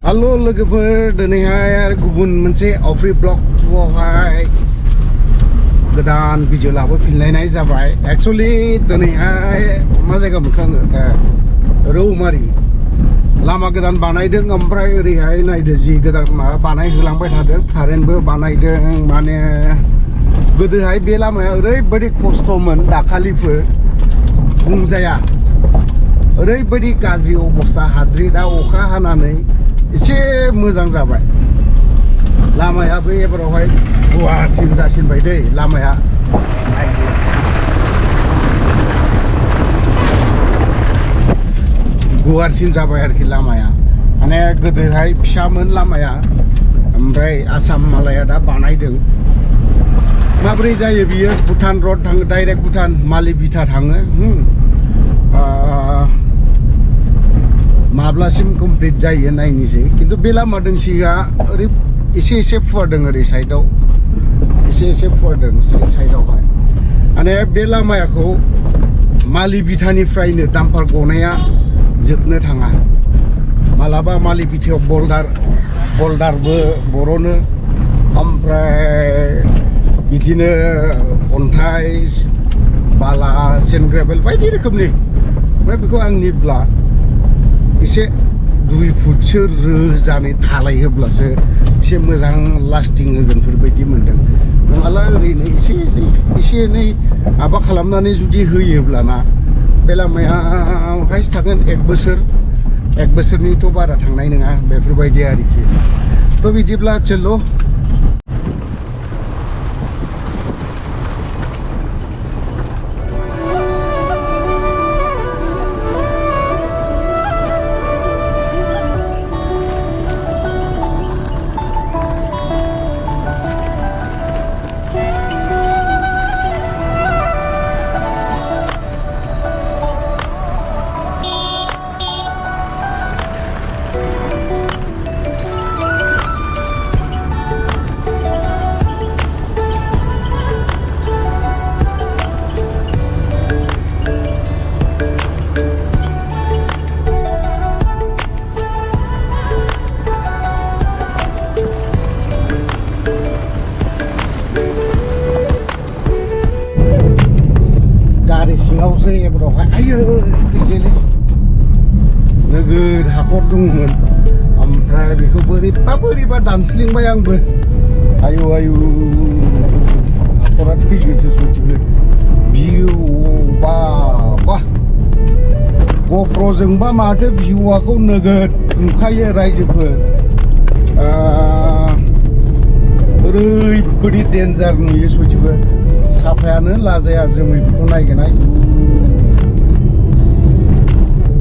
Halo लोगोफोर दिनैहाय गुबुन मोनसे अफ्रि ब्लग टुआवहाय गोदान भिडिअ लाबोफिनलायनाय जाबाय। एक्चुअली दिनैहाय मा जायगा मोनखो आङो रौमारि लामा गोदान बानायदों ओमफ्राय ओरैहाय नायदो जि गोदान माबा बानायहोलांबाय थादों कारेन्टबो बानायदों माने गोदोहाय बे लामाया ओरैबायदि खस्थ'मोन दाखालिफोर बुंजाया ओरैबायदि गाज्रि अबस्था हाद्रि दा अखा हानानै एसे मोजां जाबाय लामायाबो एबारावहाय गुवारसिन जासिनबाय दै लामाया गुवारसिन जाबाय आरोखि लामाया माने गोदोहाय फिसामोन लामाया ओमफ्राय आसाम मालाया दा बानायदों माब्रै जायो बियो भुटान रड थाङो डाइरेक्ट भुटान मालिबिथा थाङो माब्लासिम कमप्लिट जायो नायनोसै खिन्थु बे लामा दोंसेया ओरै एसे फुवारदों ओरै साइडआव एसे फुवारदों साइडआवहाय माने बे लामाखौ मालिबिथानिफ्रायनो डाम्पार गनाया जोबनो थाङा मालाबा मालिबिथायाव बल्डारबो बर'नो ओमफ्राय बिदिनो अन्थाइ बाला सेन्ड ग्रेभेल बायदि रोखोमनि ओमफ्राय बेखौ आंनिब्ला एसे 2 फुटसो रोजानै थालायहोब्लासो एसे मोजां लास्टिं होगोनफोर बायदि मोनदों नङाब्ला ओरैनो एसे एनै माबा खालामनानै जुदि होयोब्लाना बे लामायावहाय थागोन 1 बोसोरनिथ' बारा थांनाय नङा बेफोरबायदि आरोखि थ' बिदिब्ला चलो सिङावसो एबारावहाय आयो दैले नोगोद हाखर दंमोन ओमफ्राय बेखौ बोरैबा दानस्लिंबाय आंबो आयु हाखरा थैगोनसो सथिबो भिउ बा गप्र'जोंबा माथो भिउआखौ नोगोद नुखायो रायजोफोर ओरैबायदि डेन्जार नुयो सथिबो साफायानो लाजाया जोमैफोरखौ नायगोनाय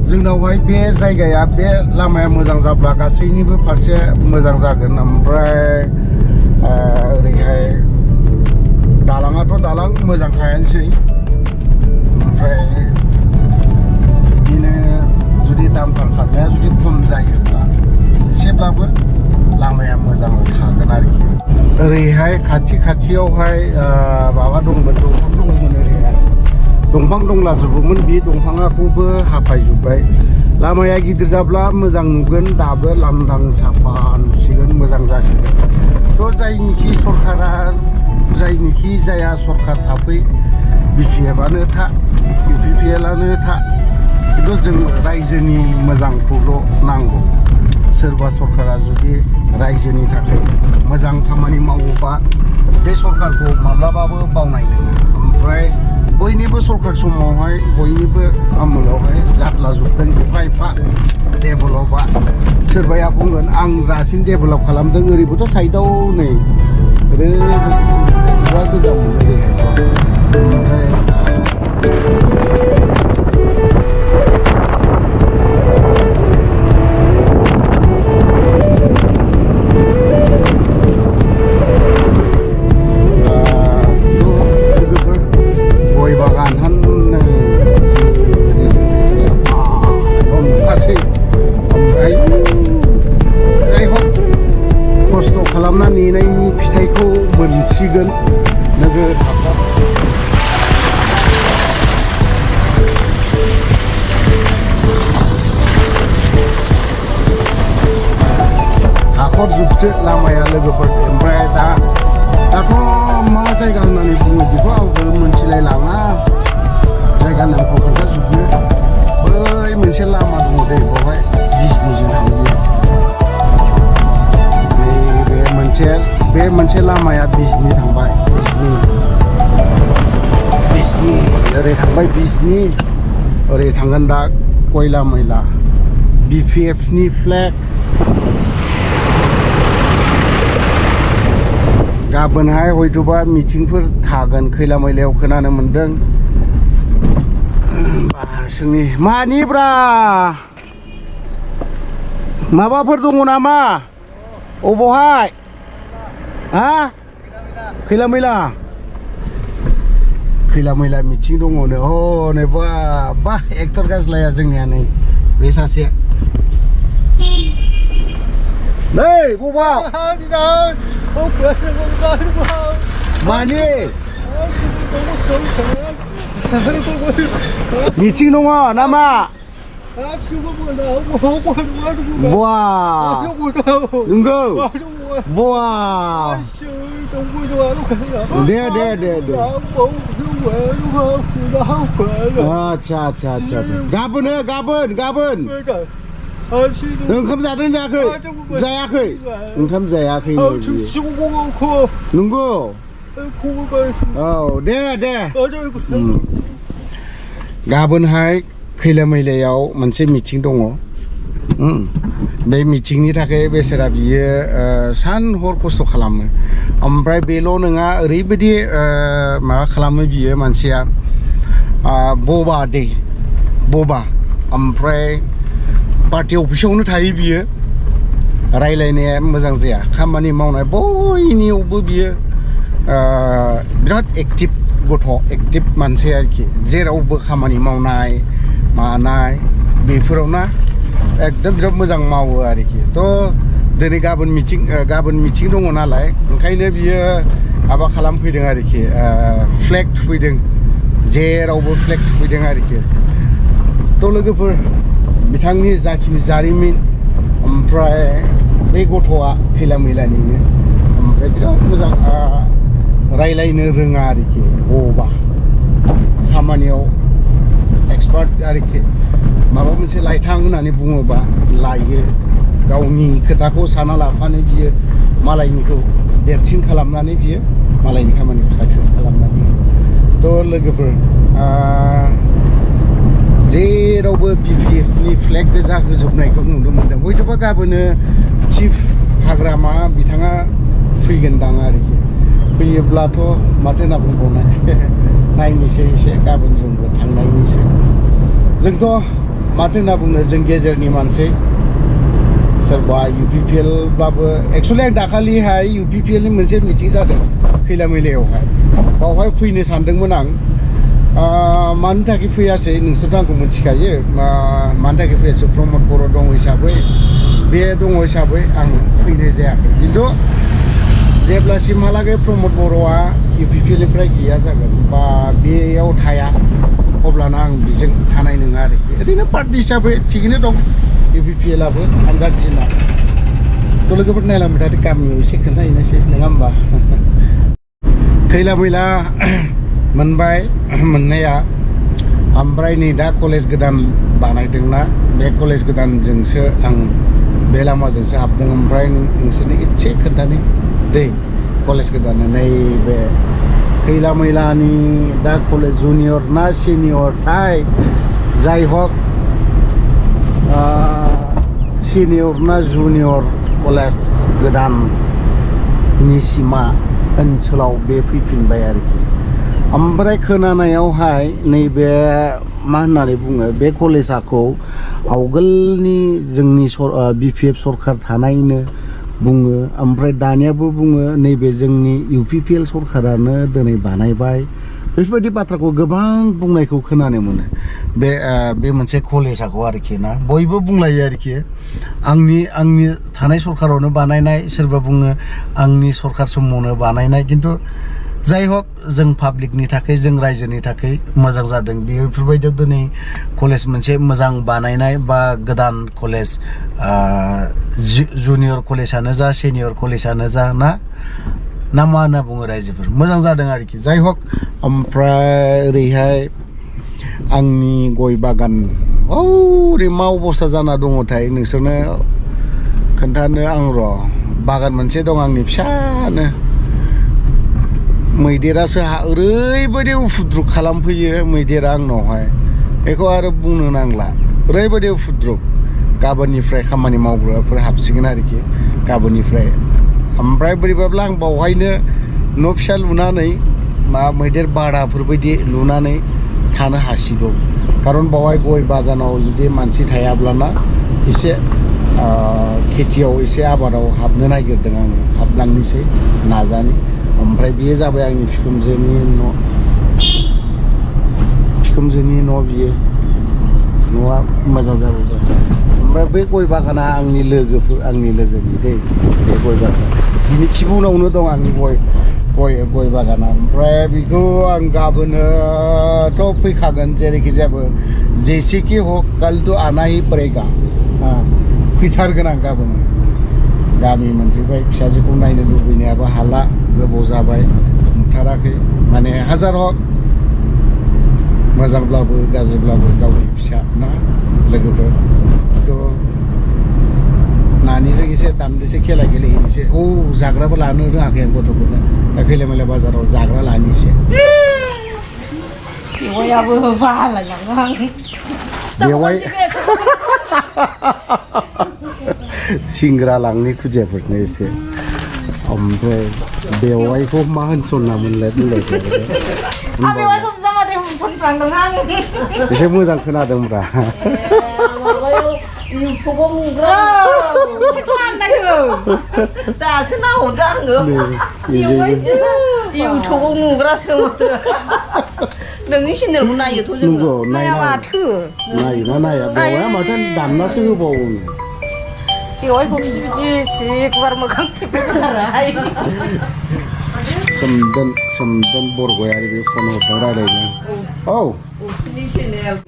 जोंनावहाय बे जायगाया बे लामाया मोजां जाब्ला गासैनिबो फारसे मोजां जागोन ओमफ्राय ओरैहाय दालाङाथ' दालां मोजां थायानोसै ओमफ्राय बिदिनो जुदि दामफोर खारनाया जुदि खम जायोब्ला एसेब्लाबो लामाया मोजां थागोन आरोखि ओरैहाय खाथियावहाय माबा दंमोन दंफां दंमोन ओरैहाय दंफां दंलाजोबोमोन बे दंफांखौबो हाफायजोब्बाय लामाया गिदिर जाब्ला मोजां नुगोन दाबो लांदां साफा नुसिगोन मोजां जासिगोन थ' जायनिखि जाया सरखार थाफै बिपिएफआनो था बिपिएलआनो था खिन्थु जों रायजोनि मोजांखौल' नांगौ सोरबा सरकारा जुदि रायजोनि थाखाय मोजां खामानि मावोबा बे सरकारखौ माब्लाबाबो बावनाय नङा ओमफ्राय बयनिबो सरकार समावहाय बयनिबो आमोलावहाय जाद्लाजोबदों एफा डेभेलपआ सोरबाया बुंगोन आं रासिन डेभेलप खालामदों ओरैबोथ' साइडआव नै ओरैबा गोजां मोनो ओमफ्राय खालामना नेनायनि फिथाइखौ मोनसिगोन नोगोद हाखर जोबसो लामाया लोगोफोर ओमफ्राय दाथ' मा जायगा होननानै बुङो बेखौ आंबो मोनथिलाय लाङा जायगा नामखौ खोन्थाजोबनो बै मोनसे लामा दङ दै बेवहाय बिजनिजों थाङो बे मोनसे लामाया बिजनि थांबाय बिजनि ओरै थांबाय बिजनि ओरै थांगोन दा खयला मैला BPF नि फ्लेग गाबोनहाय हयथ'बा मिटिंफोर थागोन खैला मैलायाव खोनानो मोनदों जोंनि मानिब्रा माबाफोर दङ नामा अबावहाय हा खैला मैला मिटिं दङनो हनै बा एक्टर गाज्लाया जोंनिया नै बे सासे नै बबाव मानि मिटिं दङ नामा बवा नंगौ बवा दे आच्छा गाबोन ओंखाम जादों जायाखै ओंखाम जायाखै नंगौ औ दे गाबोनहाय खैला मैलायाव मोनसे मिटिं दङ बे मिटिंनि थाखाय बेसेरा बियो सान हर खस्थ' खालामो ओमफ्राय बेल' नङा ओरैबायदि माबा खालामो बियो मानसिया बबा ओमफ्राय पार्टि अफिसावनो थायो बियो रायलायनाया मोजां जाया खामानि मावनाय बयनियावबो बियो बिराद एक्टिभ मानसि आरोखि जेरावबो खामानि मावनाय मानाय बेफोराव ना एकदम बिराद मोजां मावो आरोखि थ' दिनै गाबोन मिटिं दङ नालाय ओंखायनो बियो माबा खालामफैदों आरोखि फ्लेग थुफैदों जेरावबो फ्लेग थुफैदों आरोखि थ' लोगोफोर बिथांनि जाखिनि जारिमिन ओमफ्राय बे गथ'आ खैला मैलानिनो ओमफ्राय बिराद मोजां रायलायनो रोङा आरोखि बबा खामानियाव एक्सपार्ट आरोखि माबा मोनसे लायथां होननानै बुङोबा लायो गावनि खोथाखौ साना लाफानो बियो मालायनिखौ देरसिन खालामनानै बियो मालायनि खामानिखौ साक्सेस खालामनानै थ' लोगोफोर जेरावबो BPF नि फ्लेग गोजा होजोबनायखौ नुनो मोनदों हयथ'बा गाबोनो चिफ हाग्रामा बिथाङा फैगोनदां आरोखि फैयोब्लाथ' माथो होनना बुंबावनाय नायनोसै एसे गाबोन जोंबो थांनायनिसै जोंथ' माथो होनना बुंनो जों गेजेरनि मानसि सोरबा UPPL बाबो एक्चुअली आं दाखालिहाय UPPL नि मोनसे मिटिं जादों खैला मैलायावहाय बावहाय फैनो सानदोंमोन आं मानि थाखाय फैयासै नोंसोरथ' आंखौ मिथिखायो मानि थाखाय फैयासै प्रमद बर' दङ हिसाबै आं फैनाय जायाखै खिन्थु जेब्लासिमहालागै प्रमद बर'आ UPPL निफ्राय गैया जागोन बा बेयाव थाया अब्लाना आं बेजों थानाय नङा आरोखि ओरैनो पार्टि हिसाबै थिगैनो दं UPPL आबो आं गाज्रि ना थ' लोगोफोर नायलांबाय थादो गामियाव एसे खोन्थाहैनोसै नङा होमबा खैला मैला मोनबाय मोननाया ओमफ्राय नै दा कलेज गोदान बानायदोंना बे कलेज गोदानजोंसो आं बे लामाजोंसो हाबदों ओमफ्राय नोंसोरनो एसे खोन्थानो दै कलेज गोदान नैबे खैला मैलानि दा कलेज जुनियर ना सिनियर थाय जाय हक सिनियर ना जुनियर कलेज गोदाननि सिमा ओनसोलाव बे फैफिनबाय आरोखि ओमफ्राय खोनानायावहाय नैबे मा होननानै बुङो बे कलेजखौ आवगोलनि जोंनि BPF सरखार थानायनो बुङो ओमफ्राय दानियाबो बुङो नैबे जोंनि UPPL सरखारानो दिनै बानायबाय बेफोरबायदि बाथ्राखौ गोबां बुंनायखौ खोनानो मोनो बे मोनसे कलेजखौ आरोखि ना बयबो बुंलायो आरोखि आंनि थानाय सरखारावनो बानायनाय सोरबा बुङो आंनि सरखार समावनो बानायनाय खिन्थु जाय हक जों पाब्लिकनि थाखाय जों रायजोनि थाखाय मोजां जादों बेफोरबायदियाव दिनै कलेज मोनसे मोजां बानायनाय बा गोदान कलेज जुनियर कलेजानो जा सिनियर कलेजानो जा ना मा होनना बुङो रायजोफोर मोजां जादों आरोखि जाय हक ओमफ्राय ओरैहाय आंनि गय बागान ओरै मा अबस्था जाना दङथाय नोंसोरनो खोन्थानो आं र' बागान मोनसे दं आंनि फिसानो मैदेरासो ओरैबायदि उफुद्रुक खालामफैयो मैदेरा आंनावहाय बेखौ आरो बुंनो नांला ओरैबायदि उफुद्रुक गाबोननिफ्राय खामानि मावग्राफोर हाबसिगोन आरोखि गाबोननिफ्राय ओमफ्राय बोरैबाब्ला आं बावहायनो न' फिसा लुनानै मा मैदेर बादाफोरबायदि लुनानै थानो हासिगौ खारन बावहाय गय बागानाव जुदि मानसि थायाब्लाना एसे खेथियाव एसे आबादाव हाबनो नागिरदों आङो हाबलांनोसै नाजानि ओमफ्राय बेयो जाबाय आंनि बिखुनजोनि न' बियो न'आ मोजां जाबोबाय ओमफ्राय बे गय बागाना आंनि लोगोनि दै बे गय बागान बिनि खिबुनावनो दं आंनि गय बागाना ओमफ्राय बेखौ आं गाबोनोथ' फैखागोन जेरैखि जायाबो जेसेखि हक काल तो आना ही पड़ेगा फैथारगोन आं गाबोन गामि मोनफैबाय फिसाजोखौ नायनो लुबैनायाबो हाला गोबाव जाबाय नुथाराखै माने हाजार हक मोजांब्लाबो गाज्रिब्लाबो गावनि फिसा ना लोगोफोर थ' नानिजों एसे दान्दिसे खेला गेलेहैनोसै जाग्राबो लानो रोङाखै आं गथ'फोरनो दा खैलामैला बाजाराव जाग्रा लानोसै बेवायाबो बालायलाङो आं बेवाय सिंग्रा लांनि खुदियाफोरनो एसे ओमफ्राय बेवायखौ मा होनसननामोनलाय एसे मोजां खोनादोंब्रा दासो नाहरदो आङो इउटुबाव नुग्रासो नोंनि चेनेलखौ नायोथ' जोङो नाया माथो नायोना नाया बेवाया माथो दाननासो होबावो बेवायखौ बिदि गुवार मोखां खेबबाय सोमदोन बरगयारि बे फन हरदों रायलायनो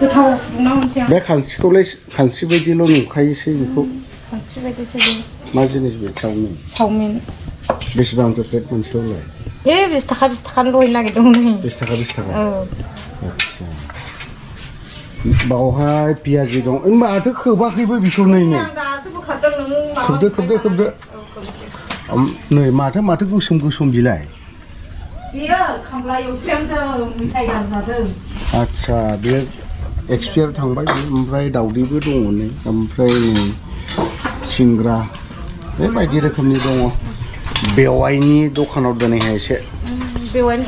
गोथाव फुदुंना मोनसे बे खानस्रिखौलाय खानस्रि बायदिल' नुखायोसै बेखौ खानस्रि बायदिसो मा जिनिस बे चावमिन बेसेबांथो प्लेट मोनसेयावलाय 20 थाखानि लहैनो नागिरदोंमोन 20 थाखा औ आच्छा बावहाय पियाजि दं माथो खोबाखैबो बेखौ नै खोबदो नै माथो गोसोम बिलाइ बेयो खामला एवस्रेमदों मिथाइ गारजादों आच्छा बे एक्सपायार थांबाय ओमफ्राय दावदैबो दङ नै ओमफ्राय सिंग्रा बेबायदि रोखोमनि दङ बेवाइनि दखानाव दिनैहाय एसे बेवाइनि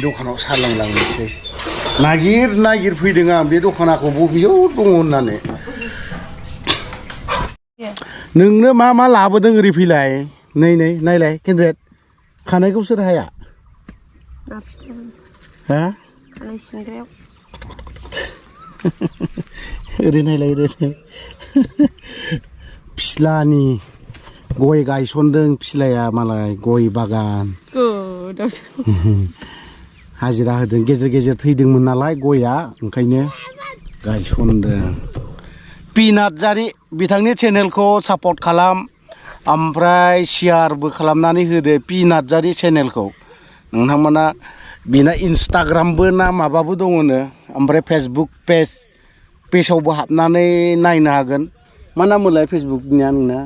दखानाव साहा लोंलांनोसै नागिर फैदों आं बे दखानाखौ बबेयाव दङ होननानै नोंनो मा लाबोदों ओरै फैलाय नै नायलाय केन्द्रेट खानायखौ सोर हाया हा खानाय सिंग्रायाव ओरै नायलाय फिस्लानि गय गायसनदों फिस्लाया मालाय गय बागान हाजिरा होदों गेजेर थैदोंमोन नालाय गया ओंखायनो गायसनदों पिनाटजारि बिथांनि चेनेलखौ सापर्ट खालाम ओमफ्राय शेयारबो खालामनानै होदो पिनाटजारि चेनेलखौ नोंथांमोना बिना इन्सटाग्रामबो ना माबाबो दङनो ओमफ्राय फेसबुक पेजावबो हाबनानै नायनो हागोन मा नाम मोनलाय फेसबुकनिया नोंना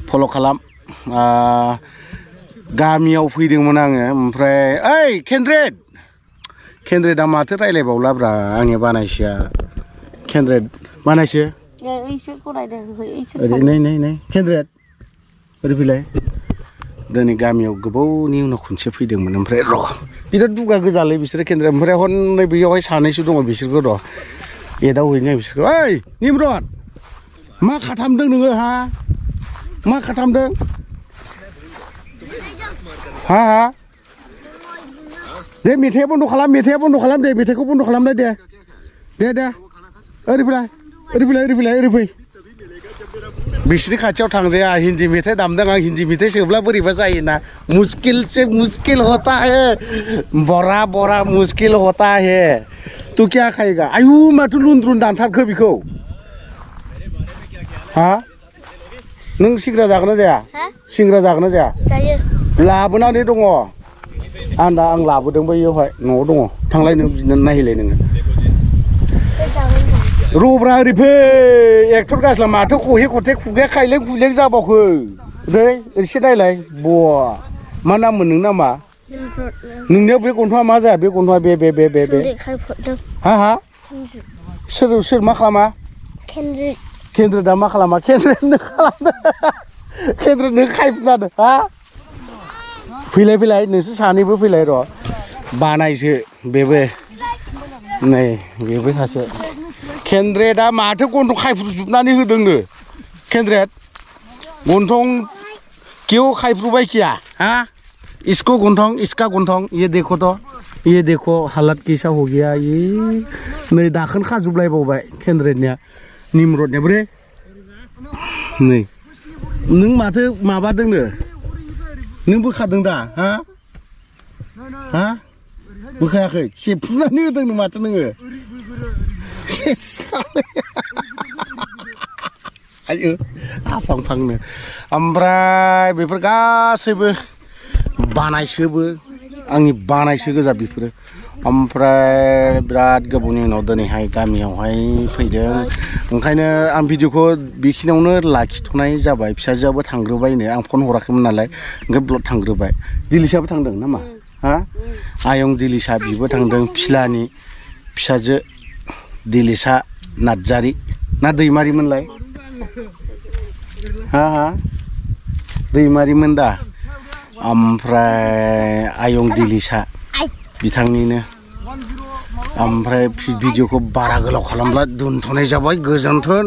फल' खालाम गामियाव फैदोंमोन आङो ओमफ्राय ओइ केन्द्रेटआ माथो रायलायबावलाब्रा आंनि बानायसोआ केन्द्रेट बानायसो ओरै नै केन्द्रेट ओरै फैलाय दिनै गामियाव गोबावनि उनाव खनसे फैदोंमोन ओमफ्राय र' बिराद दुगा गोजालै बिसोरो केन्द्रेट ओमफ्राय हनै बेयावहाय सानैसो दङ बिसोरखौ र' एदावहैनो बिसोरखौ ओइ निमरद मा खालामदों नोङो मा खालामदों हा दे मेथाइया बन्द' खालाम दे मेथाइखौ बन्द' खालामलाय दे ओरै फै बिसोरनि खाथियाव थांजाया हिन्दी मेथाइ दामदों आं हिन्दी मेथाइ सोब्ला बोरैबा जायोना मुस्किल से मुस्किल होता है बड़ा बड़ा मुस्किल होता है तू क्या खाएगा आयु माथो लुन्द्रुन दानथारखो बिखौ हा नों सिंग्रा जागोन ना जाया सिंग्रा जागोन ना जाया जायो लाबोनानै दङ आं लाबोदों बैयावहाय न'आव दङ थांलाय नों बिदिनो नायहैलाय नोङो रब्रा ओरै फै एक्टर गास्ला माथो खहे खथे खुगाया खायलें खुलें जाबावखो दै एसे नायलाय बवा मा नाममोन नोंनि नामा नोंनियाव बे गन्थङा मा जाया बे गन्थङा बे हा सोर मा खालामा केन्द्र दा मा खालामा केन्द्र नों खालामदों केन्द्र नों खायफुनादों हा फैलाय नोंसोर सानैबो फैलाय र' बानायसो बेबो नै बेबो सासे केन्द्रेदा माथो गन्थं खायफ्रुजोबनानै होदोंनो केन्द्रेद गन्थं क्यों खायफ्रुबाय किया हा इसको गन्थं इसका गन्थं ये देखो हालत कैसा हो गया ये नै दाखोन खाजोबलायबावबाय केन्द्रेदनिया निमरदनिया बोरे नै नों माथो माबादोंनो नों बोखादों दा हा बोखायाखै खेबफ्रुनानै होदोंनो माथो नोङो आयु आफांफांनो ओमफ्राय बेफोर गासैबो बानायसोबो आंनि बानायसो गोजा बेफोरो ओमफ्राय बिराद गोबावनि उनाव दिनैहाय गामियावहाय फैदों ओंखायनो आं भिडिअखौ बेखिनियावनो लाखिथ'नाय जाबाय फिसाजोआबो थांग्रोबायनो आं फन हराखैमोन नालाय ओंखाय ब्लड थांग्रोबाय दिलिसाबो थांदों नामा हा आयं दिलिसा बिबो थांदों फिलानि फिसाजो दिलिसा नार्जारि ना दैमारिमोनलाय हा दैमारिमोन दा ओमफ्राय आयं दिलिसा बिथांनिनो ओमफ्राय भिडिअखौ बारा गोलाव खालामब्ला दोनथ'नाय जाबाय गोजोन्थों।